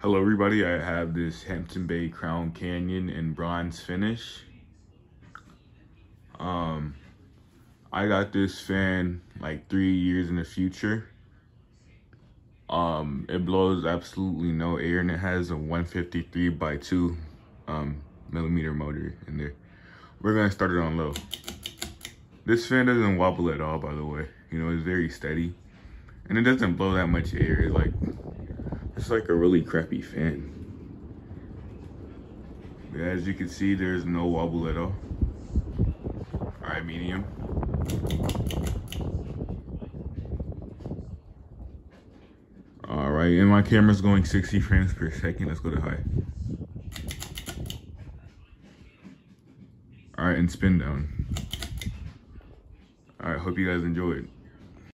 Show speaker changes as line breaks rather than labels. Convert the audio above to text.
Hello everybody, I have this Hampton Bay Crown Canyon in bronze finish. I got this fan like 3 years in the future. It blows absolutely no air and it has a 153 by 2 millimeter motor in there. We're gonna start it on low. This fan doesn't wobble at all, by the way. You know, it's very steady and it doesn't blow that much air. It's like a really crappy fan. As you can see, there's no wobble at all. All right, medium. All right, and my camera's going 60 frames per second. Let's go to high. All right, and spin down. All right, hope you guys enjoyed.